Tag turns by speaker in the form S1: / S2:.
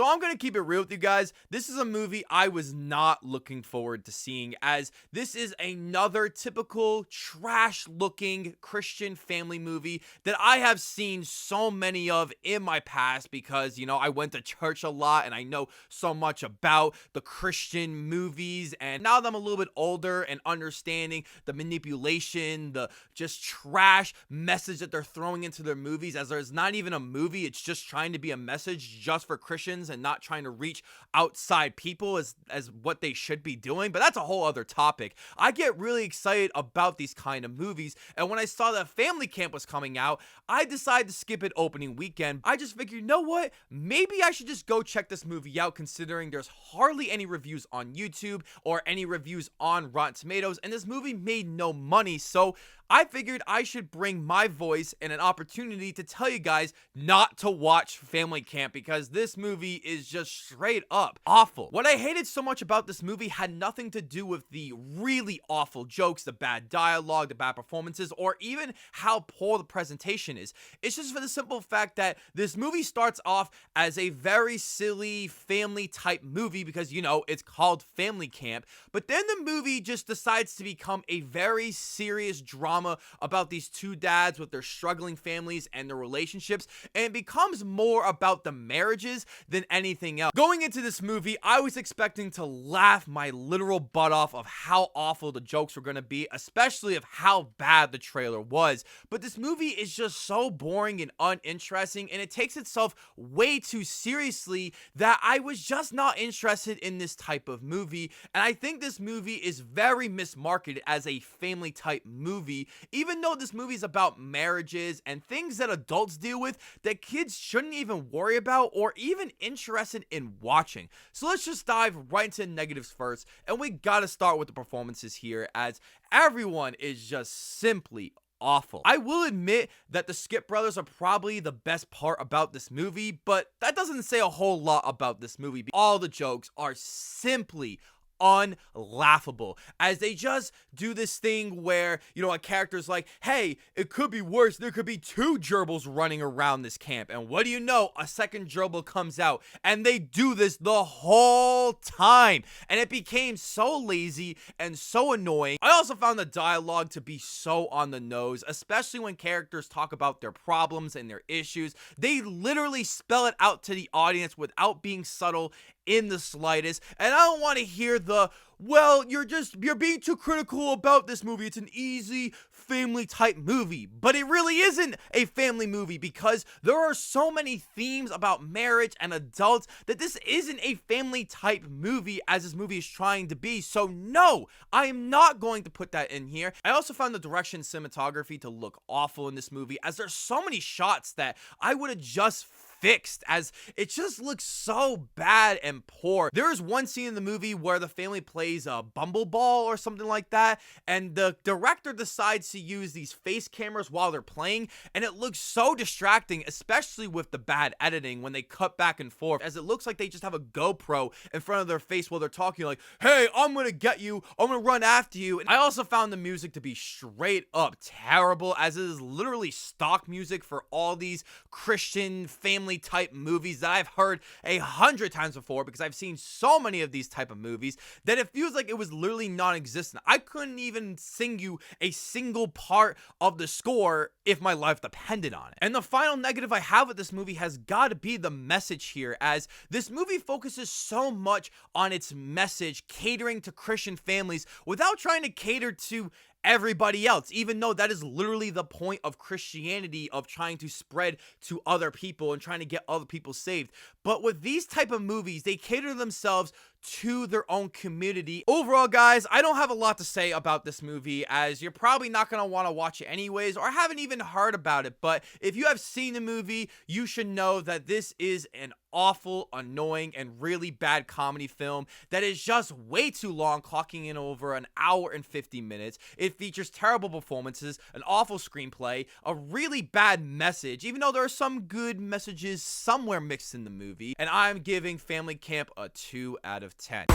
S1: So I'm going to keep it real with you guys. This is a movie I was not looking forward to seeing, as this is another typical trash-looking Christian family movie that I have seen so many of in my past because, you know, I went to church a lot and I know so much about the Christian movies. And now that I'm a little bit older and understanding the manipulation, the just trash message that they're throwing into their movies, as there's not even a movie, it's just trying to be a message just for Christians and not trying to reach outside people as what they should be doing. But that's a whole other topic. I get really excited about these kind of movies, and when I saw that Family Camp was coming out, I decided to skip it opening weekend. I just figured, you know what, maybe I should just go check this movie out, considering there's hardly any reviews on YouTube or any reviews on Rotten Tomatoes, and this movie made no money. So I figured I should bring my voice and an opportunity to tell you guys not to watch Family Camp, because this movie is just straight up awful. What I hated so much about this movie had nothing to do with the really awful jokes, the bad dialogue, the bad performances, or even how poor the presentation is. It's just for the simple fact that this movie starts off as a very silly family type movie because, you know, it's called Family Camp, but then the movie just decides to become a very serious drama about these two dads with their struggling families and their relationships, and it becomes more about the marriages than anything else. Going into this movie, I was expecting to laugh my literal butt off of how awful the jokes were going to be, especially of how bad the trailer was, but this movie is just so boring and uninteresting, and it takes itself way too seriously that I was just not interested in this type of movie. And I think this movie is very mismarketed as a family type movie, even though this movie is about marriages and things that adults deal with that kids shouldn't even worry about or even interested in watching. So let's just dive right into the negatives first, and we gotta start with the performances here, as everyone is just simply awful. I will admit that the Skip brothers are probably the best part about this movie, but that doesn't say a whole lot about this movie. All the jokes are simply unlaughable, as they just do this thing where, you know, a character's like, hey, it could be worse, there could be two gerbils running around this camp, and what do you know, a second gerbil comes out, and they do this the whole time, and it became so lazy and so annoying. I also found the dialogue to be so on the nose, especially when characters talk about their problems and their issues. They literally spell it out to the audience without being subtle in the slightest, and I don't want to hear the, well, you're being too critical about this movie, it's an easy family type movie. But it really isn't a family movie, because there are so many themes about marriage and adults that this isn't a family type movie as this movie is trying to be. So no, I am not going to put that in here. I also found the direction and cinematography to look awful in this movie, as there's so many shots that I would have just fixed, as it just looks so bad and poor. There is one scene in the movie where the family plays a bumbleball or something like that, and the director decides to use these face cameras while they're playing, and it looks so distracting, especially with the bad editing when they cut back and forth, as it looks like they just have a GoPro in front of their face while they're talking like, hey, I'm gonna get you, I'm gonna run after you. And I also found the music to be straight up terrible, as it is literally stock music for all these Christian family type movies that I've heard 100 times before, because I've seen so many of these type of movies that it feels like it was literally non-existent. I couldn't even sing you a single part of the score if my life depended on it. And the final negative I have with this movie has got to be the message here, as this movie focuses so much on its message catering to Christian families without trying to cater to everybody else, even though that is literally the point of Christianity, of trying to spread to other people and trying to get other people saved. But with these type of movies, they cater themselves to their own community. Overall, guys, I don't have a lot to say about this movie, as you're probably not going to want to watch it anyways, or haven't even heard about it. But if you have seen the movie, you should know that this is an awful, annoying, and really bad comedy film that is just way too long, clocking in over an hour and 50 minutes. It features terrible performances, an awful screenplay, a really bad message, even though there are some good messages somewhere mixed in the movie, and I'm giving Family Camp a 2 out of 10.